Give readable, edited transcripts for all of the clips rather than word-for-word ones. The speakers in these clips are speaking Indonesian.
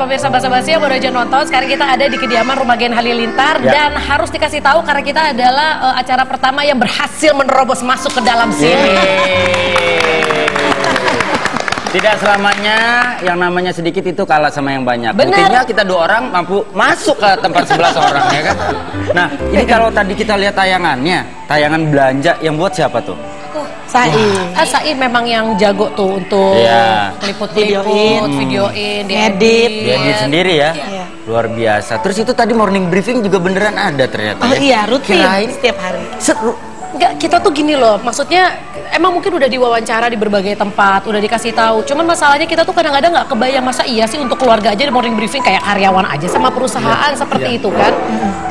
pemirsa basa-basi yang baru aja nonton. Sekarang kita ada di kediaman Rumah Gen Halilintar dan harus dikasih tahu karena kita adalah acara pertama yang berhasil menerobos masuk ke dalam sini. Tidak selamanya yang namanya sedikit itu kalah sama yang banyak. Bener. Buktinya kita 2 orang mampu masuk ke tempat 11 orang ya kan. Nah ini kalau tadi kita lihat tayangannya, tayangan belanja yang buat siapa tuh? Said. Said memang yang jago tuh untuk meliput-liput, videoin, diedit. Diedit sendiri ya? Iya. Luar biasa. Terus itu tadi morning briefing juga beneran ada ternyata. Oh iya, rutin Kirain setiap hari. Seru. Enggak, kita tuh gini loh, maksudnya emang mungkin udah diwawancara di berbagai tempat, udah dikasih tahu. Cuman masalahnya kita tuh kadang-kadang nggak kebayang masa iya sih untuk keluarga aja di morning briefing kayak karyawan aja sama perusahaan seperti itu kan.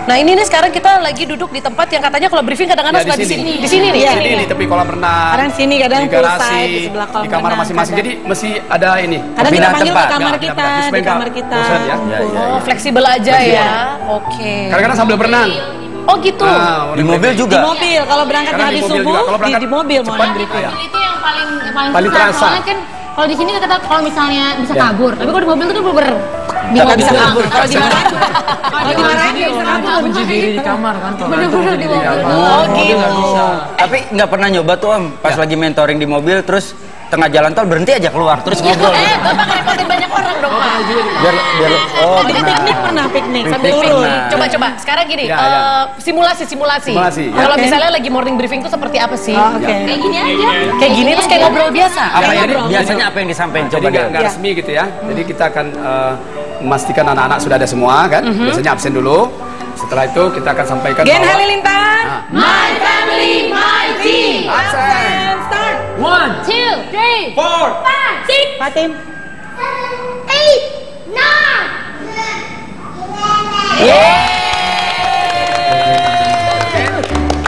Nah ini nih sekarang kita lagi duduk di tempat yang katanya kalau briefing kadang-kadang suka di sini. Di sini nih. Di tepi kolam renang. Kadang sini, kadang di garasi, poolside, di sebelah kolam di kamar renang, masing-masing. Jadi mesti ada ini. Kadang kita panggil ke kamar Nah, kita, di kamar kita. Oh, fleksibel aja ya. Oke. Kadang-kadang sambil berenang. Oh gitu. Di mobil juga. Di mobil, kalau berangkatnya habis subuh, di mobil morning briefing. Itu yang paling terasa. Soalnya kan kalau di sini kita kalau misalnya bisa kabur, tapi kalau di mobil itu bener Nggak bisa kabur. Kalau dimarahin, nggak bisa kabur. Kunci diri di kamar kan. Bener-bener di mobil. Oh gitu. Tapi nggak pernah nyoba tuh Om, pas lagi mentoring di mobil terus tengah jalan tol berhenti aja keluar terus ngobrol. Bapak repotin banyak orang dong Pak. Biar Piknik pernah piknik sambil Piknik. turun. Coba Sekarang gini, simulasi. Kalau misalnya lagi morning briefing tuh seperti apa sih? Kayak gini aja. Kayak gini terus kayak ngobrol biasa. Biasanya apa yang disampaikan coba Jadi nggak resmi gitu ya. Jadi kita akan memastikan anak-anak sudah ada semua kan. Biasanya absen dulu. Setelah itu kita akan sampaikan Gen Halilintar. My family, my team. absen. Start. 1, 2, 3, 4, 5, 6, Fatim. 8, 9.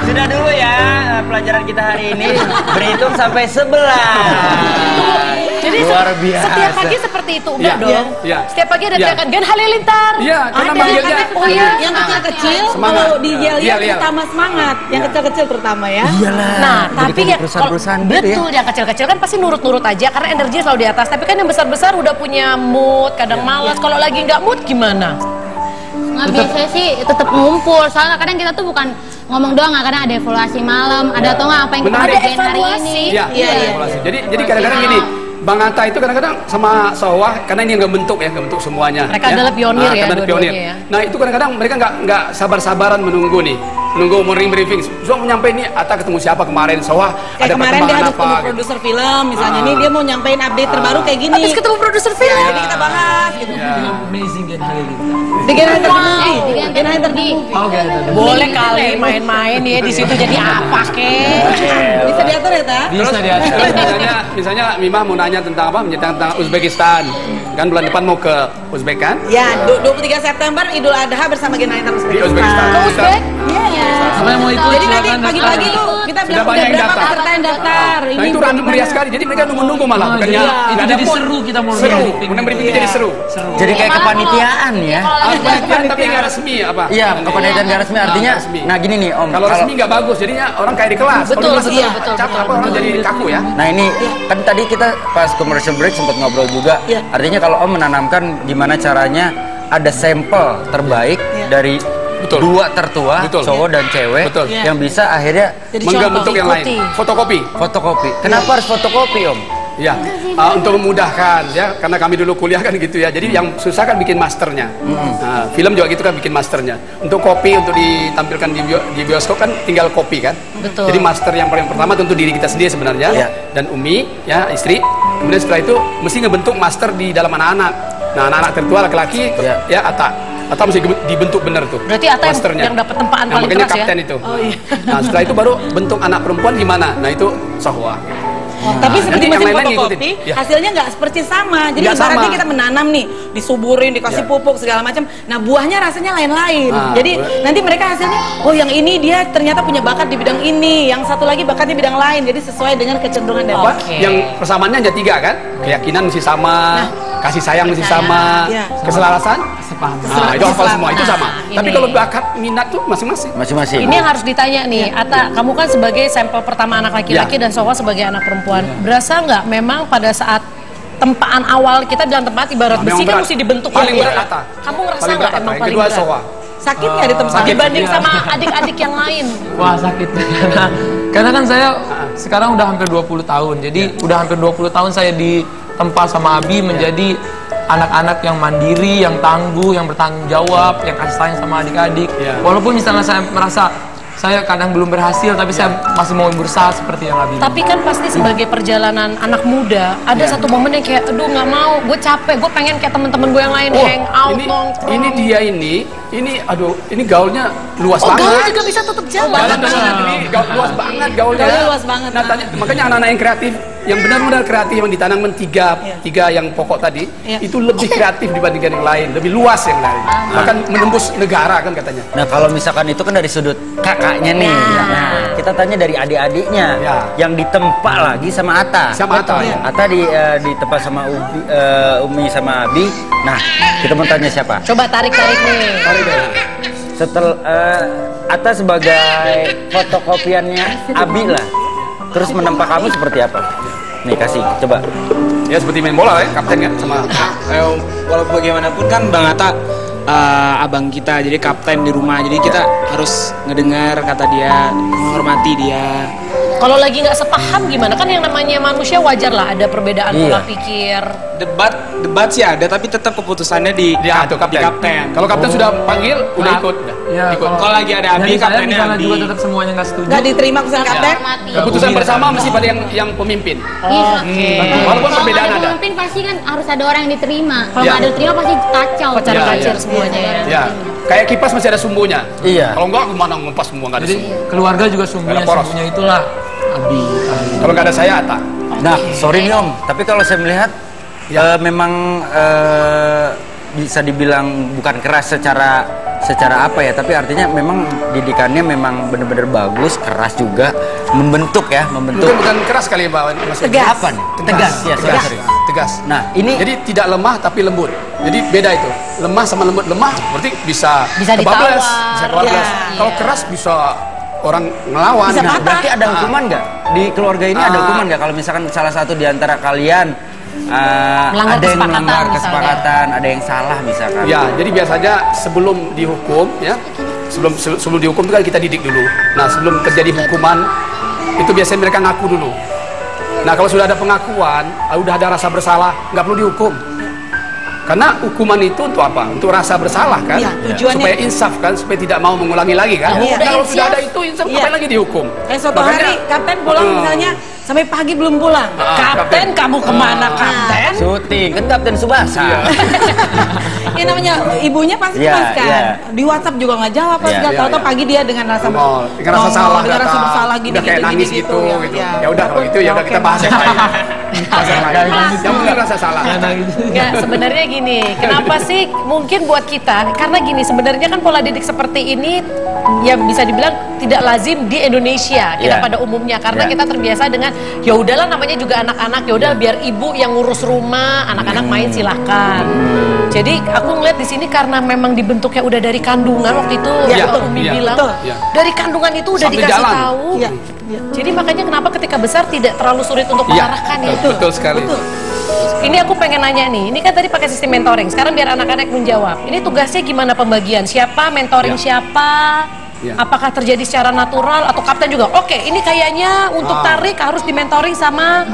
Sudah dulu ya pelajaran kita hari ini berhitung sampai 11. Jadi luar biasa. setiap pagi seperti itu enggak Iya, dong? iya. Setiap pagi ada Iya. teriakan Gen Halilintar. Iya, karena Ada. manggilnya. Oh iya. Yang kecil-kecil Semangat. kalau di yel-yel Yel-yel. utama semangat. Yang kecil-kecil terutama ya. Nah, tapi ya perusahaan-perusahaan gitu ya. betul yang kecil-kecil kan pasti nurut-nurut aja karena energinya selalu di atas. Tapi kan yang besar-besar udah punya mood, kadang malas. Kalau lagi nggak mood gimana? Nggak biasanya sih tetap ngumpul. Soalnya kadang kita tuh bukan ngomong doang, kadang ada evaluasi malam, ada atau nggak apa yang kita Menarik. kerjain hari ini. Iya. Jadi kadang-kadang gini. Bang Atta itu kadang-kadang sama Sawah karena ini yang ngebentuk semuanya. Mereka adalah pionir ya, dua-duanya ya. Nah itu kadang-kadang mereka nggak sabar-sabaran menunggu morning briefing. Sudah mau nyampe nih Atta ketemu siapa kemarin, Sawah Kayak ada kemarin dia perkembangan habis apa? ketemu Gitu. produser film, misalnya nih dia mau nyampein update terbaru kayak gini. Habis ketemu produser film. Jadi kita bahas gitu. amazing Gen Halilintar. Di Gen Halilintar Movie. Gen Halilintar Movie. Oke, Boleh kali main-main ya di situ jadi apa kek? Bisa diatur ya, Ta? bisa diatur. Terus misalnya Mimah mau nanya tentang apa? Tentang Uzbekistan. Kan bulan depan mau ke Uzbek kan? Ya, 23 September Idul Adha bersama Gen Halilintar Di Uzbekistan. Ke Uzbek? Iya. Sama yang mau ikut Jadi nanti silakan pagi-pagi daftar. tuh kita Sudah bilang banyak udah yang berapa daftar. peserta yang daftar. Nah itu random meriah sekali. Jadi mereka nunggu-nunggu malah. Oh, Bukannya jadi itu nggak jadi ada pun. seru kita morning Seru. briefing. Morning briefing jadi seru. Jadi kayak kepanitiaan ya. Kepanitiaan tapi nggak resmi apa? Iya, kepanitiaan nggak resmi artinya. resmi. Nah gini nih Om. Kalau resmi nggak bagus, jadinya orang kayak di kelas. Betul, Kalau di kelas betul, tuh betul, capek apa orang jadi kaku ya. Nah ini kan tadi kita pas commercial break sempat ngobrol juga. Iya. Artinya kalau Om menanamkan gimana caranya ada sampel terbaik dari Betul. dua tertua, Betul. cowok dan cewek, Betul. yang bisa akhirnya Mengbentuk yang lain. Fotokopi. fotokopi. Kenapa harus fotokopi Om? Ya, untuk memudahkan ya, karena kami dulu kuliah kan gitu ya. Jadi yang susah kan bikin masternya. Nah, film juga gitu kan bikin masternya. Untuk kopi untuk ditampilkan di bioskop kan tinggal kopi kan. Betul. Jadi master yang paling pertama tentu diri kita sendiri sebenarnya Ya. dan Umi ya istri. Kemudian setelah itu mesti ngebentuk master di dalam anak-anak. Nah, anak-anak tertua laki-laki ya Atta mesti dibentuk benar tuh. Berarti Atta masternya. yang dapat tempaan Nah, paling makanya keras ya? kapten itu. Oh, iya. Nah, setelah itu baru bentuk anak perempuan gimana? Nah, itu Sahwa. Tapi seperti nanti yang mesin lain-lain fotokopi, ngikutin. Ya. hasilnya nggak seperti sama. Jadi Nggak ibaratnya sama. kita menanam nih, disuburin, dikasih Ya. pupuk segala macam. Nah buahnya rasanya lain-lain. Nah, Jadi nanti mereka hasilnya, oh yang ini dia ternyata punya bakat di bidang ini, yang satu lagi bakatnya bidang lain. Jadi sesuai dengan kecenderungan dari Apa? Yang persamaannya ada 3 kan? Keyakinan mesti sama, kasih sayang mesti sama, Ya. keselarasan. Sepaham. Nah, itu hafal semua, itu sama. Nah, Tapi ini. kalau bakat minat tuh masing-masing. Masing-masing. Ini yang harus ditanya nih, Atta, kamu kan sebagai sampel pertama anak laki-laki dan Sowa sebagai anak perempuan. Berasa nggak memang pada saat tempaan awal, kita bilang tempat ibarat besi kan berat. mesti dibentuk Paling ya. berat Atta. Kamu ngerasa Paling nggak berat emang Atta. Yang paling kedua berat? Sowa. Sakit nggak di tempat? Dibanding sama adik-adik yang lain. Wah sakit. Karena kan saya sekarang udah hampir 20 tahun. Jadi udah hampir 20 tahun saya ditempa sama Abi menjadi anak-anak yang mandiri, yang tangguh, yang bertanggung jawab, yang kasih sayang sama adik-adik. Walaupun misalnya saya merasa saya kadang belum berhasil, tapi saya masih mau berusaha seperti yang Abi. Tapi kan pasti sebagai perjalanan anak muda, ada satu momen yang kayak, aduh nggak mau, gue capek, gue pengen kayak temen-temen gue yang lain, hang out, nongkrong. Ini dia ini aduh, ini gaulnya luas Oh, banget. gaul juga bisa tetap jalan. Jalan dalam negeri, luas banget gaulnya. Gaulnya luas banget. Nah, makanya anak-anak yang kreatif, yang benar-benar kreatif, yang ditanamkan tiga yang pokok tadi, itu lebih kreatif dibandingkan yang lain, lebih luas yang lain. Bahkan menembus negara kan katanya. Nah kalau misalkan itu kan dari sudut kakaknya nih, nah, kita tanya dari adik-adiknya yang ditempa lagi sama Atta. Sama Atta, ya. Atta ditempa sama Umi sama Abi. Nah kita mau tanya siapa? Coba tarik-tarik nih. Setelah Atta sebagai fotokopiannya Abi lah, terus menempa kamu seperti apa? Nih kasih, coba. Ya seperti main bola ya, kapten kan sama. Walaupun bagaimanapun kan Bang Atta abang kita, jadi kapten di rumah, jadi kita harus ngedengar kata dia, menghormati dia. Kalau lagi nggak sepaham gimana? Kan yang namanya manusia wajar lah ada perbedaan pola pikir. Debat sih ada, tapi tetap keputusannya di kapten. Kalau kapten sudah panggil, udah ikut. Ya, ikut. Kalau lagi ada Abi, Jadi saya kaptennya misalnya Abi. juga tetap semuanya nggak setuju. Nggak diterima keputusan kapten? Keputusan bersama mesti pada yang pemimpin. Walaupun Kalau perbedaan ada ada. pemimpin pasti kan harus ada orang yang diterima. Kalau Ya. nggak ada diterima pasti kacau. Kocar-kacir semuanya ya. Ya, kayak kipas masih ada sumbunya. Iya. Kalau enggak, gimana ngumpas semua nggak ada Jadi sumbu. keluarga juga sumbunya, Ada poros. sumbunya itulah Abi. Kalau nggak ada saya, Atta. Nah sorry nih Om, tapi kalau saya melihat memang bisa dibilang bukan keras secara apa ya, tapi artinya memang didikannya memang benar-benar bagus, keras juga, membentuk. Bukan keras kali Pak. Maksudnya. Tegas. Apa nih? Tegas ya, sorry. Tegas. Nah ini Jadi tidak lemah tapi lembut. Jadi beda itu. Lemah sama lembut. Lemah berarti bisa kebablas, ditawar. bisa kebablas. Kalau keras bisa orang ngelawan. Bisa Nah, patah. berarti ada hukuman nggak di keluarga ini? Ada hukuman nggak kalau misalkan salah satu di antara kalian Melanggar ada yang kesepakatan melanggar misalnya. kesepakatan, ada yang salah misalkan? Ya, jadi biasanya sebelum dihukum ya, sebelum dihukum itu kan kita didik dulu. Nah, sebelum terjadi hukuman itu biasanya mereka ngaku dulu. Nah, kalau sudah ada pengakuan, udah ada rasa bersalah, nggak perlu dihukum. Karena hukuman itu untuk apa? Untuk rasa bersalah kan? Iya, tujuannya. Supaya insaf kan, supaya tidak mau mengulangi lagi kan? Iya. Nah, kalau sudah ada itu insaf, Iya. ngapain lagi dihukum? Suatu Makanya- hari kapten pulang misalnya sampai pagi belum pulang. Kapten, kamu kemana kapten? Syuting kan Kapten Subasa. Ya namanya ibunya pasti Iya, cemas kan. iya. Di WhatsApp juga nggak jawab, Iya, nggak iya, tahu-tahu iya. pagi dia dengan rasa Dengan rasa salah, dengan rasa datang. bersalah gini Udah kayak nangis gitu, gitu. Ya udah kalau itu ya udah kita bahas yang lain. Bahas yang lain. Yang penting rasa salah. Enggak, sebenarnya gini, kenapa sih mungkin buat kita, karena gini, sebenarnya kan pola didik seperti ini ya bisa dibilang tidak lazim di Indonesia kita Yeah. pada umumnya, karena Yeah. kita terbiasa dengan ya udahlah namanya juga anak-anak, ya udah biar ibu yang ngurus rumah, anak-anak main silahkan. Jadi aku ngeliat di sini karena memang dibentuknya udah dari kandungan waktu itu Iya, Mbak Umi iya, bilang betul. Iya. dari kandungan itu udah Sampai dikasih jalan. tahu. Iya. Jadi makanya kenapa ketika besar tidak terlalu sulit untuk Iya, mengarahkan ya. betul sekali. Ini aku pengen nanya nih, ini kan tadi pakai sistem mentoring, sekarang biar anak-anak menjawab. Ini tugasnya gimana pembagian? Siapa mentoring siapa? Ya. Apakah terjadi secara natural atau kapten juga? Oke, ini kayaknya untuk tarik harus dimentoring sama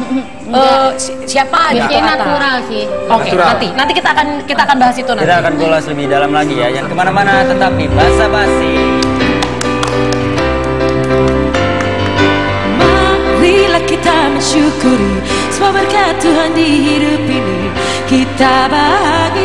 siapa gitu. Biasanya Atta. natural sih. Oke, Natural. nanti kita akan bahas itu nanti. Kita akan kulas lebih dalam lagi ya. Yang kemana-mana tetap di Basa Basi. Marilah kita mensyukuri semua berkat Tuhan di hidup ini. Kita bahagia